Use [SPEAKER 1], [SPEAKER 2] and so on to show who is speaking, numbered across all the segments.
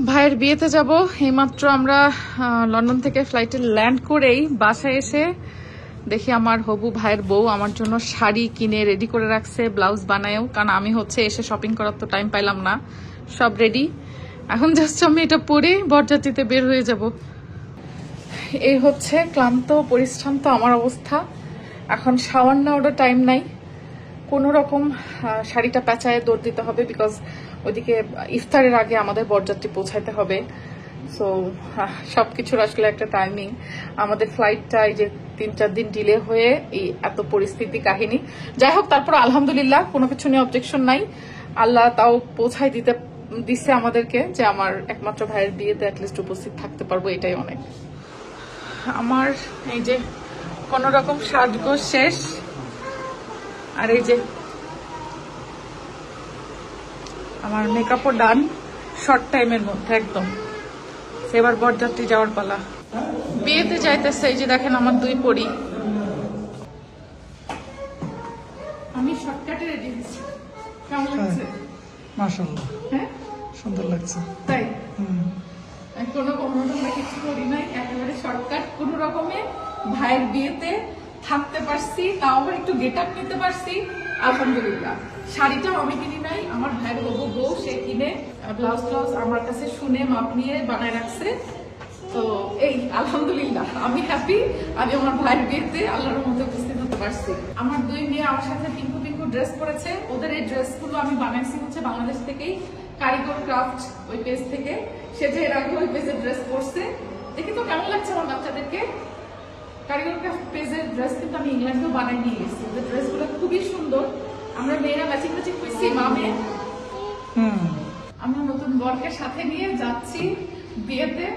[SPEAKER 1] ভাইয়ের বিয়েতে যাব। এইমাত্র আমরা লন্ডন থেকে ফ্লাইটে ল্যান্ড করেই বাসায় এসে দেখি আমার হবু ভাইয়ের বউ আমার জন্য শাড়ি কিনে রেডি করে রাখছে, ব্লাউজ বানায়ও, কারণ আমি হচ্ছে এসে শপিং করার তো টাইম পাইলাম না। সব রেডি, এখন জাস্ট আমি এটা পরে বরযাত্রীতে বের হয়ে যাব। এই হচ্ছে ক্লান্ত পরিশ্রান্ত আমার অবস্থা। এখন শাওয়ার নেওয়ারও টাইম নাই, কোনো রকম শাড়িটা পেঁচায় দৌড় দিতে হবে, বিকজ ওইদিকে ইফতারের আগে আমাদের বরযাত্রী পৌঁছাইতে হবে। সো সবকিছুর আসলে একটা টাইমিং। আমাদের ফ্লাইটটা এই যে 3-4 দিন ডিলে হয়ে এই এত পরিস্থিতি কাহিনী। যাই হোক, তারপর আলহামদুলিল্লাহ কোনো কিছু নিয়ে অবজেকশন নাই। আল্লাহ তাও পৌঁছাই দিচ্ছে আমাদেরকে, যে আমার একমাত্র ভাইয়ের বিয়েতে অ্যাটলিস্ট উপস্থিত থাকতে পারবো, এটাই অনেক। আমার এই যে কোনো রকম সাজগোজ শেষ, আর এই যে আমার মেকআপও ডান শর্ট টাইমের মধ্যে একদম। এবার বরযাত্রী যাওয়ার পালা, বিয়েতে যাইতেছে। এই যে দেখেন আমার দুই পরি, আমি শর্টকাটে রেডি হয়েছি। কেমন লাগছে?
[SPEAKER 2] মাশাআল্লাহ,
[SPEAKER 1] হ্যাঁ সুন্দর
[SPEAKER 2] লাগছে।
[SPEAKER 1] তাই কোনো আমরা কিছু করি নাই, একেবারে শর্টকাট। কোন রকমে ভাইয়ের বিয়েতে থাকতে পারছি, তাও আবার একটু গেট আপ নিতে পারছি, আলহামদুলিল্লাহ। শাড়িটাও আমি কিনি নাই, আমার ভাইয়ের হবু বউ সে কিনে ব্লাউজ ট্লাউজ আমার কাছে শুনে মাপ নিয়ে বানায় রাখছে। তো এই আলহামদুলিল্লাহ আমি হ্যাপি, আমি আমার ভাইয়ের বিয়েতে আল্লাহর মধ্যে উপস্থিত হতে পারছি। আমার দুই মেয়ে আমার সাথে পিঙ্কু পিঙ্কু ড্রেস পরেছে, ওদের এই ড্রেসগুলো আমি বানাইছি হচ্ছে বাংলাদেশ থেকেই, কারিগর ক্রাফট ওই পেজ থেকে। সে যে এর আগে ওই পেজের ড্রেস পরছে, দেখি তো কেমন লাগছে আমার বাচ্চাদেরকে। কারিগর ক্রাফট পেজের ড্রেস কিন্তু আমি ইংল্যান্ডেও বানাই নিয়ে গেছি, ওদের ড্রেসগুলো খুবই সুন্দর। আমরা মেয়েরা ম্যাচিং ম্যাচিং করছি মামে। আমরা নতুন বরকে সাথে নিয়ে যাচ্ছি বিয়েতে।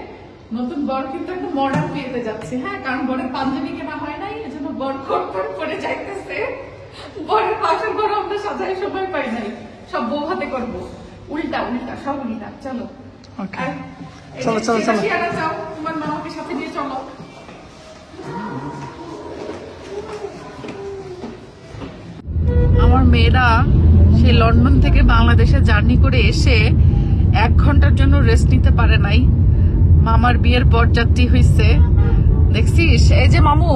[SPEAKER 1] নতুন বর কিন্তু একটা মডার্ন বিয়েতে যাচ্ছে, হ্যাঁ, কারণ বরের পাঞ্জাবি কেনা হয় নাই, এজন্য বর কোট কোট করে যাইতেছে। বরের পাশের ঘর আমরা সাজাই সময় পাই নাই, সব বউ হাতে করবো, উল্টা উল্টা সব উল্টা। চলো চলো চলো চলো, যাও তোমার মামাকে সাথে নিয়ে চলো। আমার মেয়েরা সেই লন্ডন থেকে বাংলাদেশে জার্নি করে এসে 1 ঘন্টার জন্য রেস্ট নিতে পারে নাই। মামার বিয়ের বরযাত্রী হইছে, দেখছিস? এই যে মামু,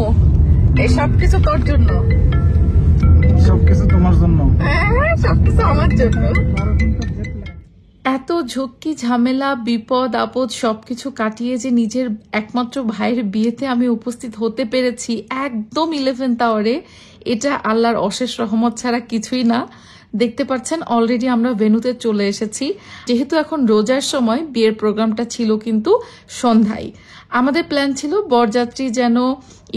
[SPEAKER 1] এই সবকিছু তোর জন্য,
[SPEAKER 2] সবকিছু তোমার জন্য,
[SPEAKER 1] সবকিছু আমার জন্য। এত ঝক্কি ঝামেলা বিপদ আপদ সবকিছু কাটিয়ে যে নিজের একমাত্র ভাইয়ের বিয়েতে আমি উপস্থিত হতে পেরেছি একদম 11th আওয়ারে, এটা আল্লাহর অশেষ রহমত ছাড়া কিছুই না। দেখতে পাচ্ছেন অলরেডি আমরা ভেন্যুতে চলে এসেছি। যেহেতু এখন রোজার সময়, বিয়ের প্রোগ্রামটা ছিল কিন্তু সন্ধ্যায়। আমাদের প্ল্যান ছিল বরযাত্রী যেন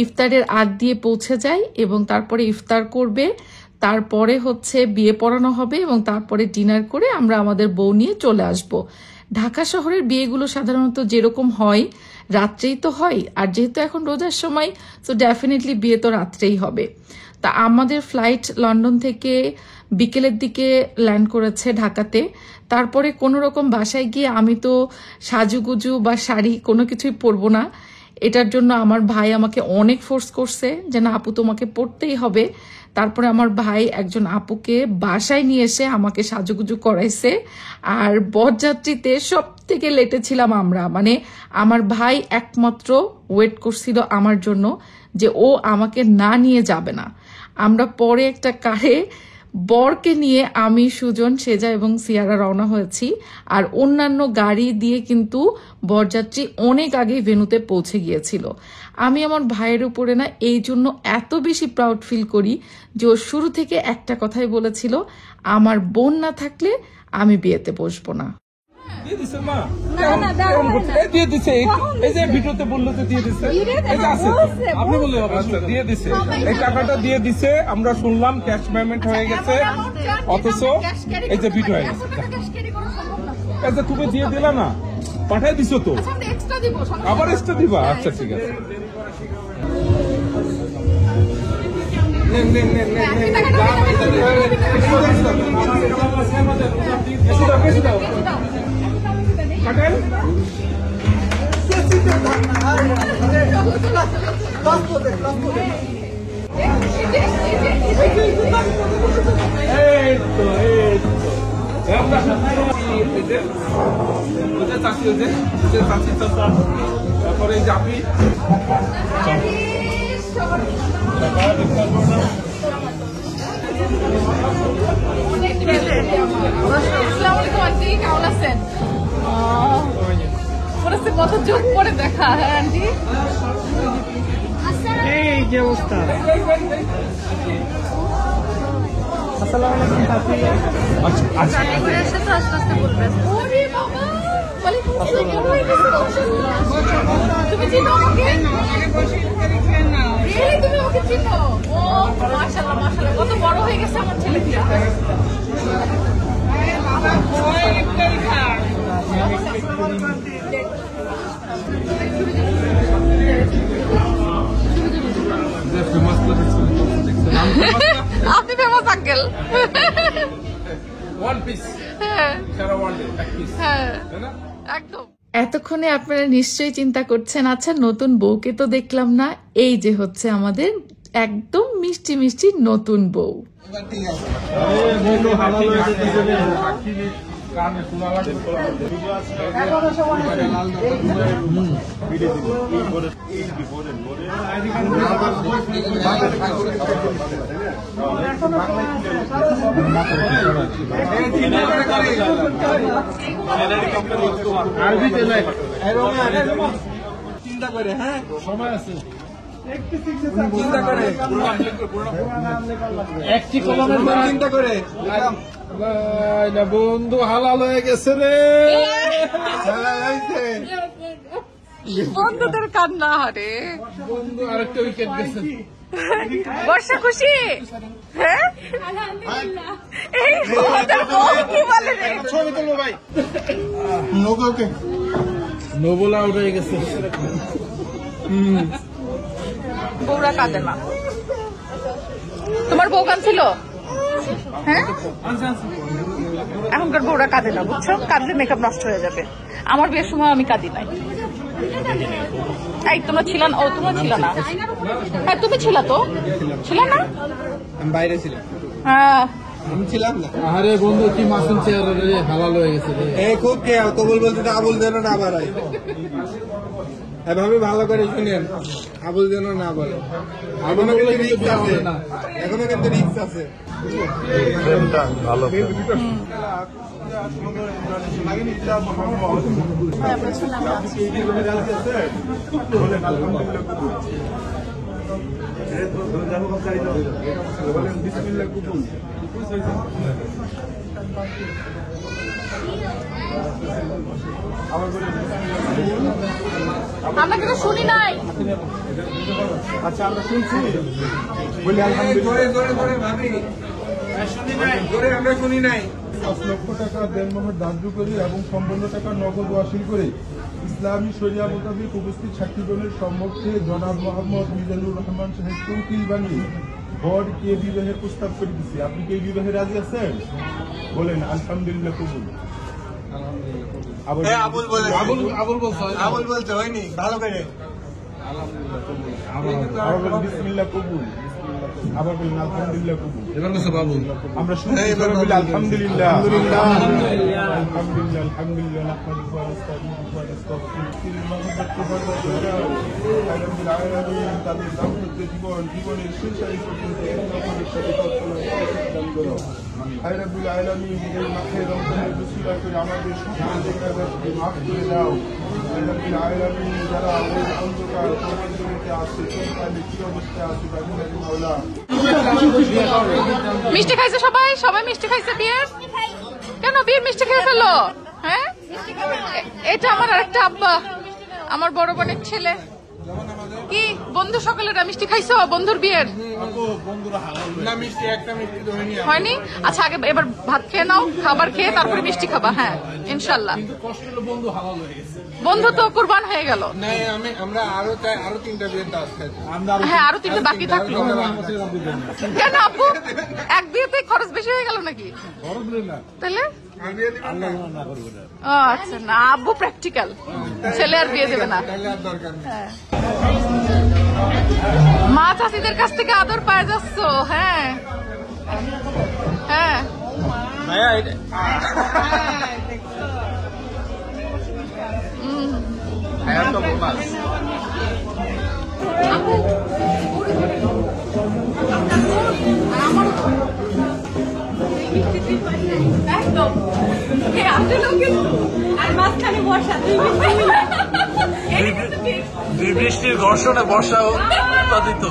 [SPEAKER 1] ইফতারের আগ দিয়ে পৌঁছে যায় এবং তারপরে ইফতার করবে, তারপরে হচ্ছে বিয়ে পড়ানো হবে এবং তারপরে ডিনার করে আমরা আমাদের বউ নিয়ে চলে আসব। ঢাকা শহরের বিয়েগুলো সাধারণত যেরকম হয় রাত্রেই তো হয়, আর যেহেতু এখন রোজার সময়, তো ডেফিনেটলি বিয়ে তো রাত্রেই হবে। তা আমাদের ফ্লাইট লন্ডন থেকে বিকেলের দিকে ল্যান্ড করেছে ঢাকাতে। তারপরে কোনো রকম বাসায় গিয়ে আমি তো সাজুগুজু বা শাড়ি কোনো কিছুই পরবো না। এটার জন্য আমার ভাই আমাকে অনেক ফোর্স করছে যে না আপু তোমাকে পড়তেই হবে। তারপরে আমার ভাই একজন আপুকে বাসায় নিয়ে এসে আমাকে সাজুগুজু করাইছে। আর বরযাত্রীতে সব থেকে লেটে ছিলাম আমরা, মানে আমার ভাই একমাত্র ওয়েট করছিল আমার জন্য যে ও আমাকে না নিয়ে যাবে না। আমরা পরে একটা কারে বরকে নিয়ে আমি, সুজন, সেজা এবং সিয়ারা রওনা হয়েছি। আর অন্যান্য গাড়ি দিয়ে কিন্তু বরযাত্রী অনেক আগেই ভেন্যুতে পৌঁছে গিয়েছিল। আমি আমার ভাইয়ের উপরে না এই জন্য এত বেশি প্রাউড ফিল করি যে ও শুরু থেকে একটা কথাই বলেছিল, আমার বোন না থাকলে আমি বিয়েতে বসবো না।
[SPEAKER 2] আমরা শুনলাম ক্যাশ পেমেন্ট হয়ে গেছে, অথচ এই যে ভিডিও হয়ে গেছে। তুমি দিয়ে দিলা না, পাঠাই দিছো তো, আবার এক্সট্রা দিবা? আচ্ছা ঠিক আছে। চাচি, ওই যে চাচি চাচা, তারপরে এই জাপি।
[SPEAKER 1] কত যোগ করে দেখা। হ্যাঁ আন্টি,
[SPEAKER 3] এই যে অবস্থা। আসসালামু আলাইকুম চাচি।
[SPEAKER 2] আচ্ছা
[SPEAKER 1] ওরে বাবা, ওয়ালাইকুম আসসালাম, কেমন আছেন? তুমি চিনো আমাকে? রিয়েলি তুমি আমাকে চিনো? ও মাশাআল্লাহ মাশাআল্লাহ, কত বড় হয়ে গেছে আমার ছেলেটা। আপনি ফেমাস আঙ্কেল।
[SPEAKER 2] ওয়ান পিস, সারা ওয়ার্ল্ডে এক পিস, তাই না?
[SPEAKER 1] একদম। এতক্ষণে আপনারা নিশ্চয়ই চিন্তা করছেন, আচ্ছা নতুন বউকে তো দেখলাম না, এই যে হচ্ছে আমাদের একদম মিষ্টি মিষ্টি নতুন বউ।
[SPEAKER 3] চিন্তা করে, হ্যাঁ সময় আছে,
[SPEAKER 2] চিন্তা করে
[SPEAKER 3] একটি কলমের চিন্তা করে। বন্ধু হালাল হয়ে গেছে রে,
[SPEAKER 1] বন্ধুদের কান্না হারে,
[SPEAKER 3] বন্ধু আরেকটা উইকেট গেছে।
[SPEAKER 1] বর্ষা খুশি? হ্যাঁ এই বউটার বউ কি বলে রে?
[SPEAKER 3] ছবি তুলবো ভাই। নোবেল আউট হয়ে গেছে।
[SPEAKER 1] বউরা কাঁদে না। তোমার বউ কাঁদছিল? হ্যাঁ, এখনকার বউরা কাঁদে না, বুঝছো? কাঁদলে মেকআপ নষ্ট হয়ে যাবে। আমার বিয়ের সময় আমি কাঁদি নাই। এই তোমরা ছিল না? ও তোমরা ছিল না? হ্যাঁ তুমি ছিল তো, ছিল না?
[SPEAKER 3] আমি বাইরে ছিলাম।
[SPEAKER 1] হ্যাঁ
[SPEAKER 3] আমি ছিলাম না। আরে বন্ধু কি মাসুম চেহারা রে, হালাল হয়ে গেছে রে। এই খুব খেয়াল কবুল বলতে তো আবুল যেন না বাড়াই, এভাবে ভালো করে শুনেন, আবুল যেন না বলে। এখনো কিন্তু রিস্ক আছে, এখনো কিন্তু রিস্ক আছে। ভালো
[SPEAKER 1] আমরা কিন্তু শুনি নাই।
[SPEAKER 2] আচ্ছা আমরা শুনছি, বলি
[SPEAKER 3] আমরা শুনি নাই।
[SPEAKER 2] 5 লক্ষ টাকা দেনমোহর ধার্য করি এবং সম্পূর্ণ টাকা নগদ ওয়াসিল করে ইসলামী শরিয়া মোতাবেক উপস্থিত সাক্ষীগণের সম্মুখে জনাব মোহাম্মদ মিজানুর রহমান সাহেবকে উকিল বানিয়ে বরকে বিবাহের প্রস্তাব করে দিচ্ছি। আপনি কি এই বিবাহে রাজি আছেন? বলেন আলহামদুলিল্লাহ কবুল।
[SPEAKER 3] আবুল বলতে হয়নি, ভালো করে
[SPEAKER 2] বিসমিল্লাহ কবুল। আবার বলুন আলহামদুলিল্লাহ কবুল।
[SPEAKER 3] এবার বলছো বাবু,
[SPEAKER 2] আমরা শুনছি, এবার বলি আলহামদুলিল্লাহ আলহামদুলিল্লাহ আলহামদুলিল্লাহ আলহামদুলিল্লাহ নাহমাদুহু ওয়া নাস্তাঈনুহু ওয়া নাস্তাগফিরুহু তাদের দাম্পত্য জীবনের শেষ আয়ু পর্যন্ত আয় রাব্বুল আলামিন এই মাসে রমজানের উসিলা করে আমাদের সকলকে মাফ করে দাও। আয় রাব্বুল আলামিন যারা ওই অন্ধকার কবরগুলোতে আছে, কোনখানে কি অবস্থায় আছে বাদিনের মাওলা।
[SPEAKER 1] মিষ্টি খাইছে সবাই? সবাই মিষ্টি খাইছে বিয়ের? কেন বিয়ের মিষ্টি খেয়ে ফেলো? হ্যাঁ, এটা আমার আরেকটা আব্বা, আমার বড় বোনের ছেলে। কি বন্ধু সকলেরা মিষ্টি খাইছো বন্ধুর বিয়ের? হয়নি? আচ্ছা আগে এবার ভাত খেয়ে নাও, খাবার খেয়ে তারপরে মিষ্টি খাবা। হ্যাঁ ইনশাল্লাহ। বন্ধু তো কুরবান হয়ে গেল।
[SPEAKER 3] আমরা আরো 3টা বিয়ের দাওয়াত খাইছি।
[SPEAKER 1] হ্যাঁ আরো 3টা বাকি থাকলো। কেন আব্বু এক বিয়েতে খরচ বেশি হয়ে গেল নাকি? তাহলে ও আচ্ছা, না আব্বু প্র্যাকটিক্যাল, ছেলে আর বিয়ে দেবে না। হ্যাঁ, মা চাষিদের কাছ থেকে আদর পায় যাচ্ছ। হ্যাঁ হ্যাঁ
[SPEAKER 4] একদম আর মাঝখানে বর্ষা
[SPEAKER 5] দুই বৃষ্টির ঘর্ষণে বর্ষা উৎপাদিত।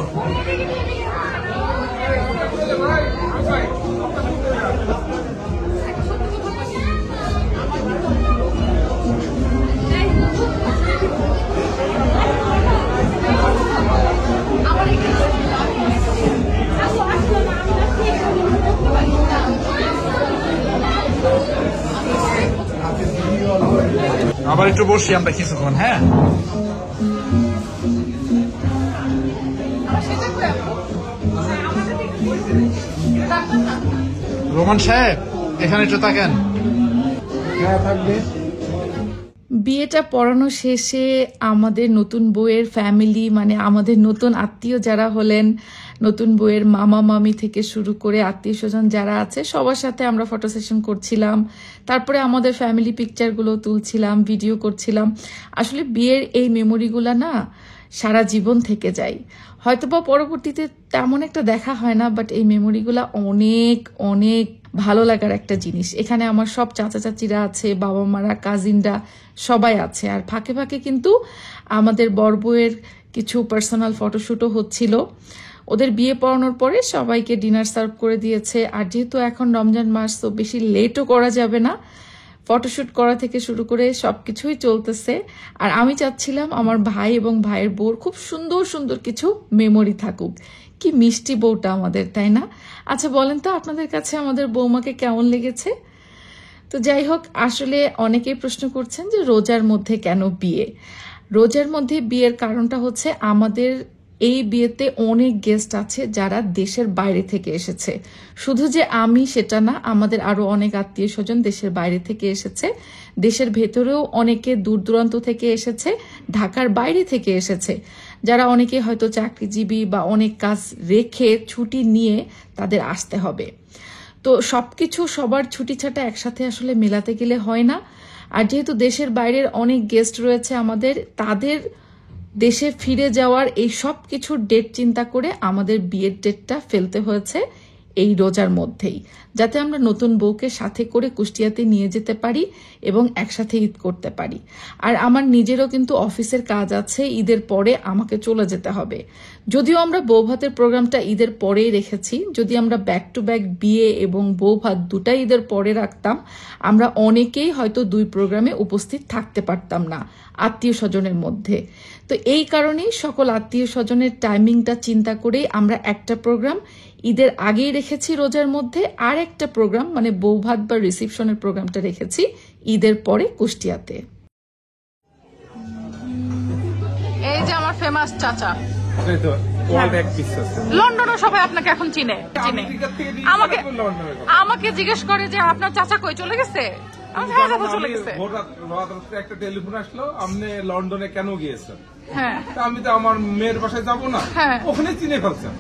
[SPEAKER 5] আবার একটু বসি আমরা কিছুক্ষণ। হ্যাঁ, রোমান সাহেব এখানে একটু তাকান।
[SPEAKER 3] হ্যাঁ থাকবে।
[SPEAKER 1] বিয়েটা পড়ানো শেষে আমাদের নতুন বউয়ের ফ্যামিলি, মানে আমাদের নতুন আত্মীয় যারা হলেন, নতুন বউয়ের মামা মামি থেকে শুরু করে আত্মীয় স্বজন যারা আছে সবার সাথে আমরা ফটো সেশন করছিলাম। তারপরে আমাদের ফ্যামিলি পিকচারগুলো তুলছিলাম, ভিডিও করছিলাম। আসলে বিয়ের এই মেমোরিগুলা না সারা জীবন থেকে যায়। হয়তোবা পরবর্তীতে তেমন একটা দেখা হয় না, বাট এই মেমোরিগুলা অনেক অনেক ভালো লাগার একটা জিনিস। এখানে আমার সব চাচা চাচিরা আছে, বাবা মারা, কাজিনরা সবাই আছে। আর ফাঁকে ফাঁকে কিন্তু আমাদের বর বউয়ের কিছু পার্সোনাল ফটোশুটও হচ্ছিল। ওদের বিয়ে পড়ানোর পরে সবাইকে ডিনার সার্ভ করে দিয়েছে। আর যেহেতু এখন রমজান মাস, তো বেশি লেটও করা যাবে না, ফটোশুট করা থেকে শুরু করে সবকিছুই চলতেছে। আর আমি চাচ্ছিলাম আমার ভাই এবং ভাইয়ের বউর খুব সুন্দর সুন্দর কিছু মেমোরি থাকুক। কি মিষ্টি বউটা আমাদের, তাই না? আচ্ছা বলেন তো আপনাদের কাছে আমাদের বৌমাকে কেমন লেগেছে? তো যাই হোক, আসলে অনেকেই প্রশ্ন করছেন যে রোজার মধ্যে কেন বিয়ে। রোজার মধ্যে বিয়ের কারণটা হচ্ছে আমাদের এই বিয়েতে অনেক গেস্ট আছে যারা দেশের বাইরে থেকে এসেছে। শুধু যে আমি সেটা না, আমাদের আরো অনেক আত্মীয় স্বজন দেশের বাইরে থেকে এসেছে। দেশের ভেতরেও অনেকে দূর দূরান্ত থেকে এসেছে, ঢাকার বাইরে থেকে এসেছে, যারা অনেকে হয়তো চাকরিজীবী বা অনেক কাজ রেখে ছুটি নিয়ে তাদের আসতে হবে। তো সবকিছু সবার ছুটি ছাটা একসাথে আসলে মেলাতে গেলে হয় না। আর যেহেতু দেশের বাইরের অনেক গেস্ট রয়েছে আমাদের, তাদের দেশে ফিরে যাওয়ার এই সব কিছুর ডেট চিন্তা করে আমাদের বিয়ের ডেটটা ফেলতে হয়েছে এই রোজার মধ্যেই, যাতে আমরা নতুন বউকে সাথে করে কুষ্টিয়াতে নিয়ে যেতে পারি এবং একসাথে ঈদ করতে পারি। আর আমার নিজেরও কিন্তু অফিসের কাজ আছে, ঈদের পরে আমাকে চলে যেতে হবে। যদিও আমরা বৌভাতের প্রোগ্রামটা ঈদের পরেই রেখেছি, যদি আমরা ব্যাক টু ব্যাক বিয়ে এবং বৌভাত দুটাই ঈদের পরে রাখতাম, আমরা অনেকেই হয়তো দুই প্রোগ্রামে উপস্থিত থাকতে পারতাম না আত্মীয় স্বজনের মধ্যে। তো এই কারণেই সকল আত্মীয় স্বজনের টাইমিংটা চিন্তা করেই আমরা একটা প্রোগ্রাম ঈদের আগেই রেখেছি রোজার মধ্যে, আর একটা প্রোগ্রাম মানে বৌভাত বা রিসেপশনের প্রোগ্রামটা রেখেছি ঈদের পরে কুষ্টিয়াতে।
[SPEAKER 4] এই যে আমার ফেমাস চাচা, লন্ডনে সবাই আপনাকে এখন চিনে। আমাকে জিজ্ঞেস করে যে আপনার চাচা কই চলে গেছে, চলে গেছে।
[SPEAKER 2] একটা টেলিফোন আসলো, আপনি লন্ডনে কেন গিয়েছেন?
[SPEAKER 4] হ্যাঁ,
[SPEAKER 2] আমি তো আমার মেয়ের বাসায় যাবো না, ওখানে চিনে ফেলছেন।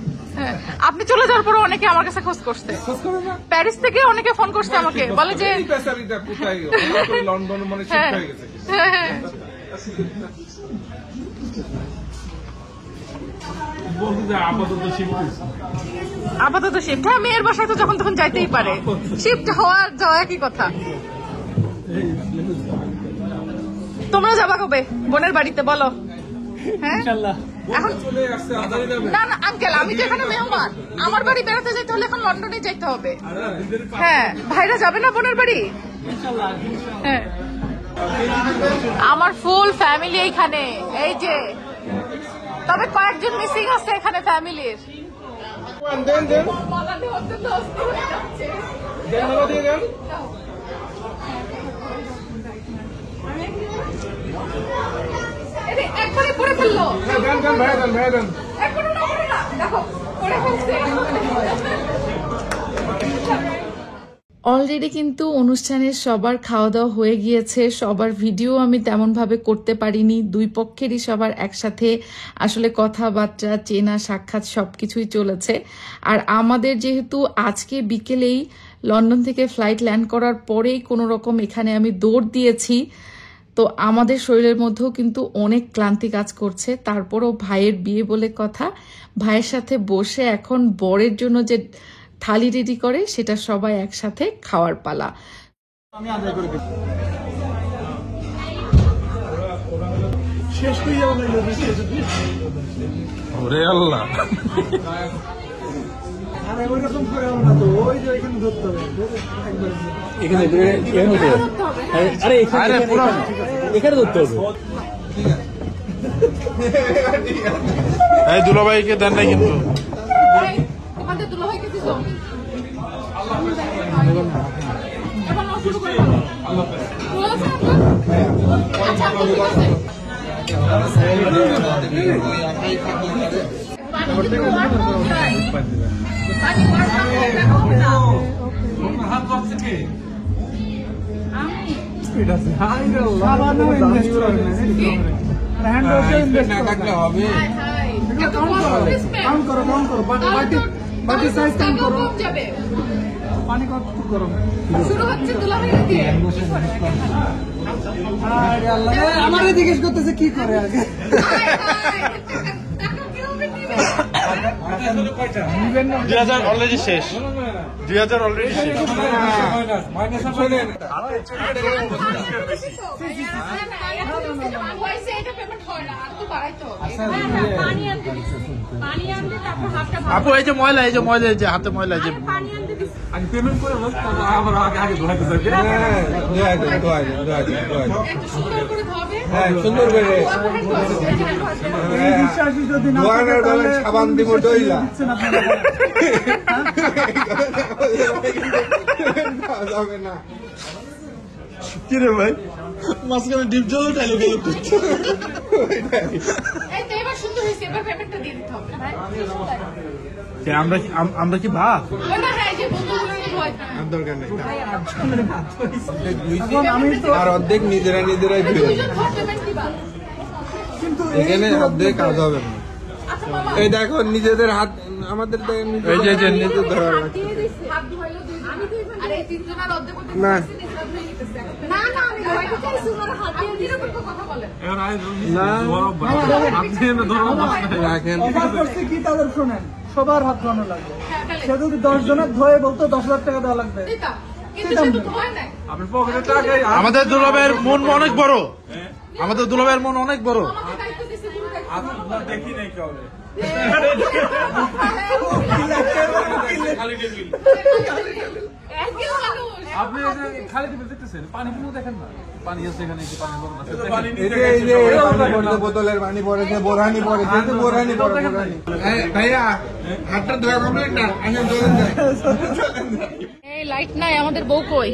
[SPEAKER 4] আপনি চলে যাওয়ার পর অনেকে আমার কাছে খোঁজ করছে, প্যারিস থেকে অনেকে ফোন করছে আমাকে, বলে যে
[SPEAKER 2] লন্ডন মানে শিফট হয়ে গেছে।
[SPEAKER 4] আপাতত শিফট, হ্যাঁ, মেয়ের বাসায় তো যখন তখন যাইতেই পারে, শিফট হওয়া যাওয়া একই কথা। তোমরা যাবা কবে বোনের বাড়িতে বলো? হ্যাঁ, এখন না না আঙ্কেল, আমি তো এখানে মেহমান, আমার বাড়ি বেড়াতে যাইতে হলে এখন লন্ডনে যাইতে হবে। হ্যাঁ, ভাইরা যাবে না বোনের বাড়ি? হ্যাঁ, আমার ফুল ফ্যামিলি এইখানে, এই যে, তবে কয়েকজন মিসিং আছে এখানে ফ্যামিলির। একবারে পড়ে ফেললো, দেখো পড়ে ফেলছে।
[SPEAKER 1] অলরেডি কিন্তু অনুষ্ঠানের সবার খাওয়া দাওয়া হয়ে গিয়েছে, সবার ভিডিও আমি তেমন ভাবে করতে পারিনি। দুই পক্ষেরই সবার একসাথে আসলে কথাবার্তা, চেনা সাক্ষাৎ সবকিছুই চলেছে। আর আমাদের যেহেতু আজকে বিকেলেই লন্ডন থেকে ফ্লাইট ল্যান্ড করার পরেই কোনো রকম এখানে আমি দৌড় দিয়েছি, তো আমাদের শরীরের মধ্যেও কিন্তু অনেক ক্লান্তি কাজ করছে, তারপরও ভাইয়ের বিয়ে বলে কথা, ভাইয়ের সাথে বসে এখন বরের জন্য যে থালি রেডি করে সেটা সবাই একসাথে খাওয়ার পালা।
[SPEAKER 2] ওরে আল্লাহ,
[SPEAKER 5] দুলাভাইকে দেন নাই কিন্তু
[SPEAKER 4] তোমাদের দুলাভাইকে দিছো এখন শুরু করে দাও। আচ্ছা ঠিক আছে।
[SPEAKER 6] আমারে জিজ্ঞেস করতেছে কি করে আগে।
[SPEAKER 5] 2000 অলরেডি শেষ, 2000 অলরেডি শেষ। আপু এই যে ময়লা, এই যে ময়লা, এই যে হাতে ময়লা, এই যে
[SPEAKER 2] পেমেন্ট করে আবার আগে ধোয়াইতে যাবে।
[SPEAKER 3] সুন্দর করে
[SPEAKER 6] বিশ্বাসী যদি না থাকে
[SPEAKER 3] ধোয়ানোর বেলায় সাবান দিব ডইলা যাবে না।
[SPEAKER 5] কিরে ভাই মাঝখানে ডিপ জল উঠাইলো গেল। আমরা কি ভাব
[SPEAKER 3] দরকার নেই,
[SPEAKER 6] এখন আমি তো
[SPEAKER 3] আর অর্ধেক নিজেরাই ধুয়ে
[SPEAKER 6] কিন্তু
[SPEAKER 3] এখানে অর্ধেক কাজ হবে না। এই দেখো নিজেদের হাত, আমাদের
[SPEAKER 5] এই যে
[SPEAKER 3] নিজেদের ধরা লাগছে না। রাখেন
[SPEAKER 6] অফার করছে কি তাদের শোনেন, সবার হাত ধোয়ানো লাগবে। সে যদি 10 জনের ধোয়ে বলতো 10,000 টাকা দেওয়া লাগবে।
[SPEAKER 5] আমাদের দুলাভাইয়ের মন অনেক বড়, আমাদের দুলাভাইয়ের মন অনেক বড়।
[SPEAKER 2] দেখি নাই কাউরে আপনি খালি টেবিল দেখতেছেন, পানি পুরো দেখেন না, পানি আছে এখানে,
[SPEAKER 3] বোতলের পানি পড়েছে, বোরহানি পড়েছে, বোরহানি ভাইয়া হাতটা ধোয়া কমপ্লিট না।
[SPEAKER 4] এই লাইট নাই, আমাদের বউ কই?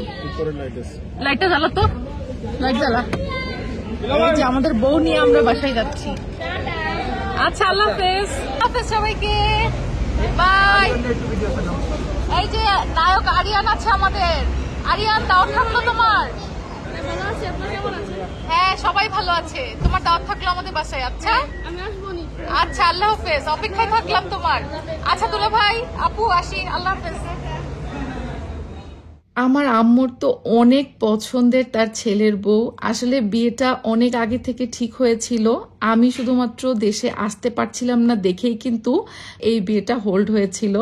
[SPEAKER 4] লাইটটা জ্বালা তো, লাইট জ্বালা। এই যে আমাদের বউ নিয়ে আমরা বাসায় যাচ্ছি। আচ্ছা আল্লাহ হাফেজ, হাফেজ সবাইকে, বাই। এই যে নায়ক আরিয়ান আছে আমাদের, আরিয়ান দাওয়াত থাকলো তোমার? হ্যাঁ সবাই ভালো আছে, তোমার দাওয়াত থাকলো আমাদের বাসায়। আচ্ছা আচ্ছা আল্লাহ হাফেজ, অপেক্ষায় থাকলাম তোমার। আচ্ছা দুলা ভাই আপু আসি, আল্লাহ হাফেজ।
[SPEAKER 1] আমার আম্মুর তো অনেক পছন্দের তার ছেলের বউ। আসলে বিয়েটা অনেক আগে থেকে ঠিক হয়েছিল, আমি শুধুমাত্র দেশে আসতে পারছিলাম না দেখেই কিন্তু এই বিয়েটা হোল্ড হয়েছিল।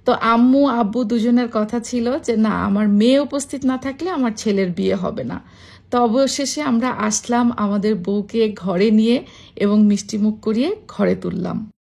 [SPEAKER 1] তো আম্মু আব্বু দুজনের কথা ছিল যে না, আমার মেয়ে উপস্থিত না থাকলে আমার ছেলের বিয়ে হবে না। তো অবশেষে আমরা আসলাম, আমাদের বউকে ঘরে নিয়ে এবং মিষ্টিমুখ করিয়ে ঘরে তুললাম।